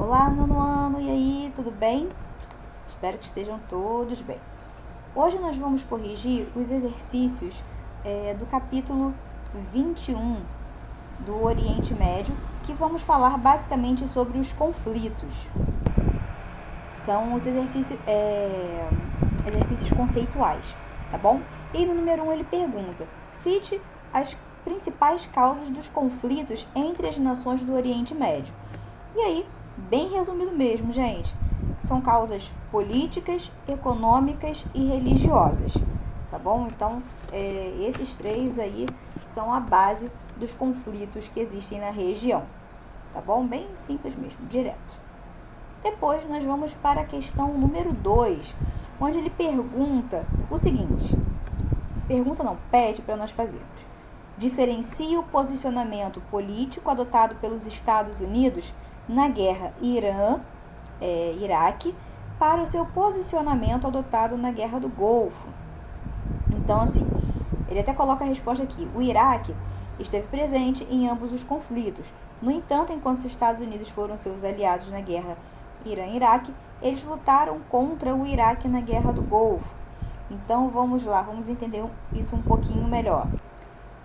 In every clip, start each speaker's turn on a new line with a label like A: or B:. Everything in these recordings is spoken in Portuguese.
A: Olá, nono ano, e aí, tudo bem? Espero que estejam todos bem. Hoje nós vamos corrigir os exercícios do capítulo 21 do Oriente Médio, que vamos falar basicamente sobre os conflitos. São os exercícios conceituais, tá bom? E no número 1 ele pergunta: cite as principais causas dos conflitos entre as nações do Oriente Médio. E aí, bem resumido mesmo, gente, são causas políticas, econômicas e religiosas, tá bom? Então, esses três aí são a base dos conflitos que existem na região, tá bom? Bem simples mesmo, direto. Depois nós vamos para a questão número 2, onde ele pergunta o seguinte, pede para nós fazermos. Diferencia o posicionamento político adotado pelos Estados Unidos na guerra Iraque para o seu posicionamento adotado na guerra do Golfo. Então, assim, ele até coloca a resposta aqui. O Iraque esteve presente em ambos os conflitos. No entanto, enquanto os Estados Unidos foram seus aliados na guerra Irã-Iraque, eles lutaram contra o Iraque na guerra do Golfo. Então, vamos lá, vamos entender isso um pouquinho melhor.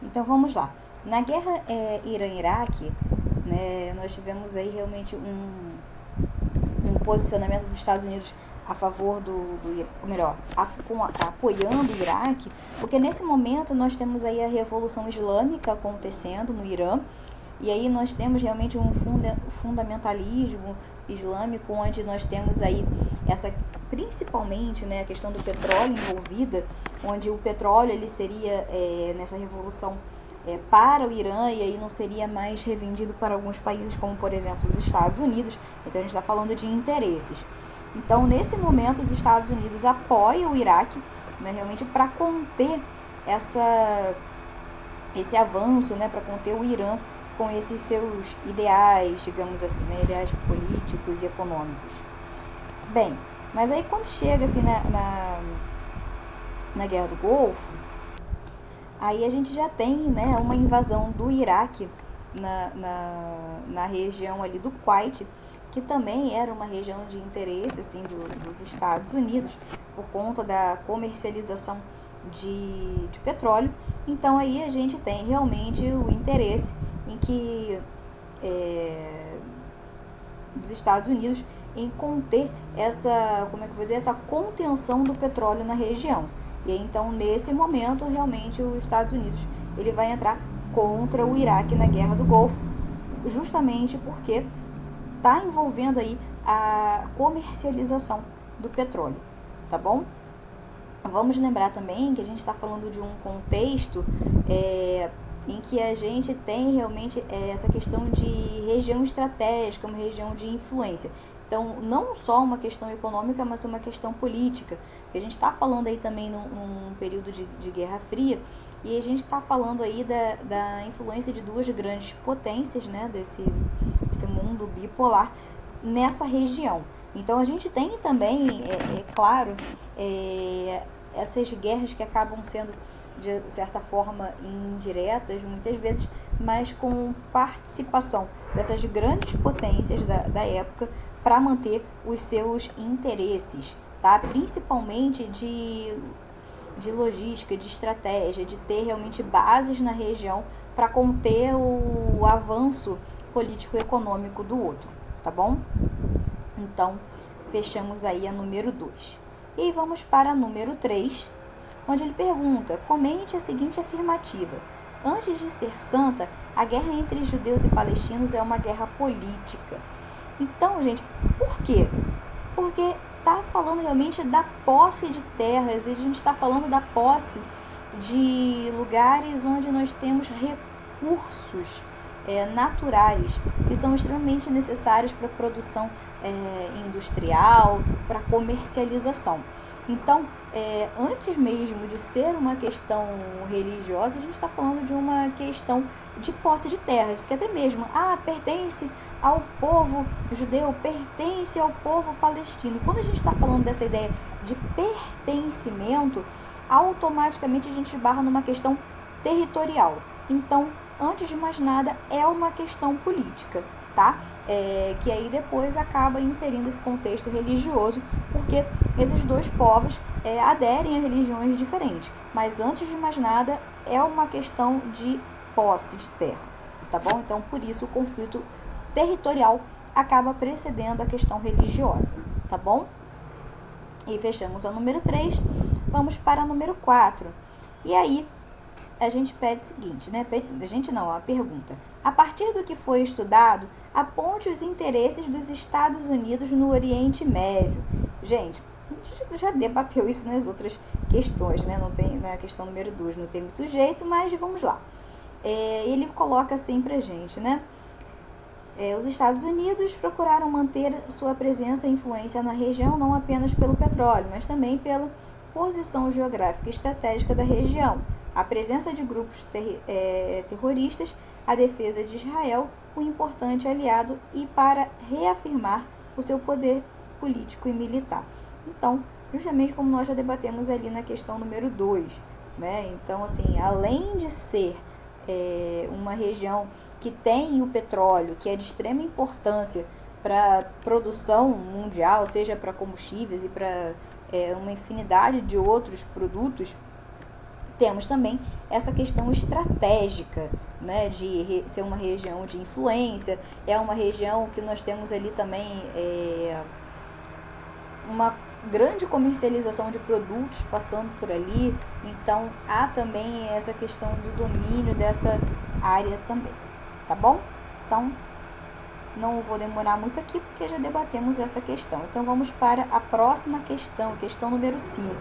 A: Então, vamos lá. Na guerra Irã-Iraque, né, nós tivemos aí realmente um posicionamento dos Estados Unidos a favor apoiando o Iraque, porque nesse momento nós temos aí a Revolução Islâmica acontecendo no Irã, e aí nós temos realmente um fundamentalismo islâmico, onde nós temos aí principalmente, né, a questão do petróleo envolvida, onde o petróleo ele seria nessa revolução para o Irã, e aí não seria mais revendido para alguns países, como por exemplo os Estados Unidos. Então a gente está falando de interesses. Então nesse momento os Estados Unidos apoiam o Iraque, né, realmente para conter esse avanço, né, para conter o Irã com esses seus ideais, digamos assim, né, ideais políticos e econômicos. Bem, mas aí quando chega assim na Guerra do Golfo, aí a gente já tem, né, uma invasão do Iraque na região ali do Kuwait, que também era uma região de interesse assim, dos Estados Unidos, por conta da comercialização de petróleo. Então aí a gente tem realmente o interesse em que dos Estados Unidos em conter essa contenção do petróleo na região. E aí, então, nesse momento, realmente, os Estados Unidos ele vai entrar contra o Iraque na Guerra do Golfo, justamente porque está envolvendo aí a comercialização do petróleo, tá bom? Vamos lembrar também que a gente está falando de um contexto em que a gente tem realmente essa questão de região estratégica, uma região de influência. Então, não só uma questão econômica, mas uma questão política. Porque a gente está falando aí também num período de Guerra Fria, e a gente está falando aí da influência de duas grandes potências, né, desse mundo bipolar nessa região. Então, a gente tem também, claro, essas guerras que acabam sendo, de certa forma, indiretas, muitas vezes, mas com participação dessas grandes potências da época, para manter os seus interesses, tá? Principalmente de logística, de estratégia, de ter realmente bases na região para conter o avanço político-econômico do outro, tá bom? Então, fechamos aí a número 2. E vamos para a número 3, onde ele pergunta: comente a seguinte afirmativa: antes de ser santa, a guerra entre judeus e palestinos é uma guerra política. Então, gente, por quê? Porque está falando realmente da posse de terras, e a gente está falando da posse de lugares onde nós temos recursos naturais, que são extremamente necessários para a produção industrial, para a comercialização. Então, antes mesmo de ser uma questão religiosa, a gente está falando de uma questão de posse de terras, que até mesmo pertence ao povo judeu, pertence ao povo palestino. Quando a gente está falando dessa ideia de pertencimento, automaticamente a gente esbarra numa questão territorial. Então, antes de mais nada, é uma questão política, tá? Que aí depois acaba inserindo esse contexto religioso, porque esses dois povos aderem a religiões diferentes. Mas antes de mais nada, é uma questão de posse de terra, tá bom? Então, por isso, o conflito territorial acaba precedendo a questão religiosa, tá bom? E fechamos a número 3, vamos para a número 4. E aí, a gente pede o seguinte, né? A pergunta. A partir do que foi estudado, aponte os interesses dos Estados Unidos no Oriente Médio. Gente, a gente já debateu isso nas outras questões, né? Não tem, na questão número 2 não tem muito jeito, mas vamos lá. Ele coloca assim pra gente, né? Os Estados Unidos procuraram manter sua presença e influência na região não apenas pelo petróleo, mas também pela posição geográfica e estratégica da região, a presença de grupos terroristas, a defesa de Israel, um importante aliado, e para reafirmar o seu poder político e militar. Então, justamente como nós já debatemos ali na questão número 2, né? Então, assim, além de ser uma região que tem o petróleo, que é de extrema importância para a produção mundial, seja para combustíveis e para uma infinidade de outros produtos, temos também essa questão estratégica, né, de ser uma região de influência, é uma região que nós temos ali também uma grande comercialização de produtos passando por ali, então há também essa questão do domínio dessa área também, tá bom? Então, não vou demorar muito aqui porque já debatemos essa questão. Então, vamos para a próxima questão, questão número 5.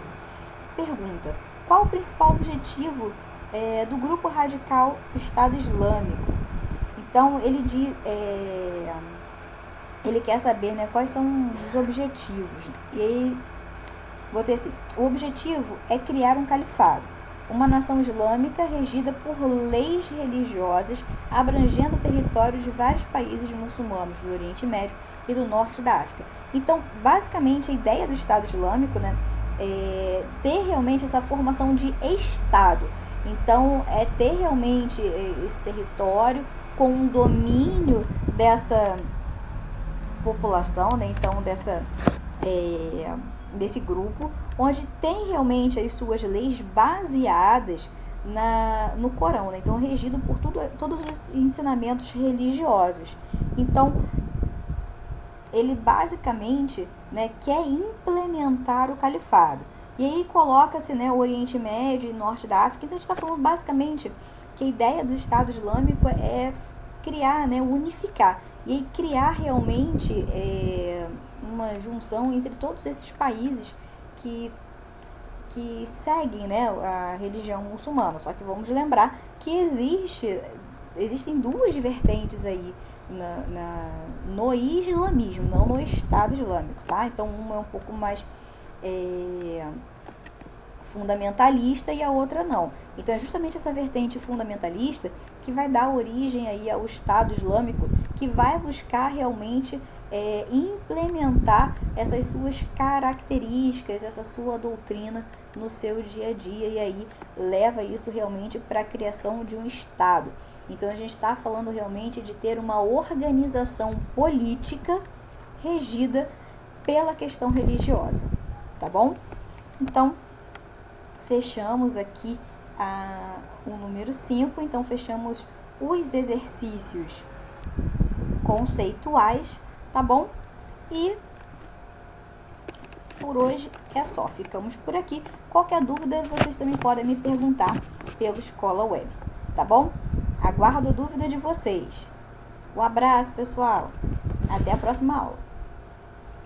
A: Pergunta: qual o principal objetivo do grupo radical Estado Islâmico? Então, ele quer saber, né, quais são os objetivos. E aí, botei assim: o objetivo é criar um califado, uma nação islâmica regida por leis religiosas, abrangendo territórios de vários países muçulmanos do Oriente Médio e do Norte da África. Então, basicamente, a ideia do Estado Islâmico, né, é ter realmente essa formação de Estado. Então, é ter realmente esse território com um domínio dessa população, né, então desse grupo, onde tem realmente as suas leis baseadas no Corão, né? Então regido por todos os ensinamentos religiosos. Então ele basicamente, né, quer implementar o califado. E aí coloca-se, né, o Oriente Médio e Norte da África. Então a gente está falando basicamente que a ideia do Estado Islâmico é criar, né, unificar. E aí criar realmente uma junção entre todos esses países que seguem, né, a religião muçulmana. Só que vamos lembrar que existem duas vertentes aí no islamismo, não no Estado Islâmico, tá? Então uma é um pouco mais fundamentalista e a outra não. Então é justamente essa vertente fundamentalista que vai dar origem aí ao Estado Islâmico, que vai buscar realmente implementar essas suas características, essa sua doutrina no seu dia a dia, e aí leva isso realmente para a criação de um Estado. Então a gente está falando realmente de ter uma organização política regida pela questão religiosa, tá bom? Então, fechamos aqui o número 5, então fechamos os exercícios conceituais, tá bom? E por hoje é só, ficamos por aqui. Qualquer dúvida, vocês também podem me perguntar pelo Escola Web, tá bom? Aguardo a dúvida de vocês. Um abraço, pessoal. Até a próxima aula.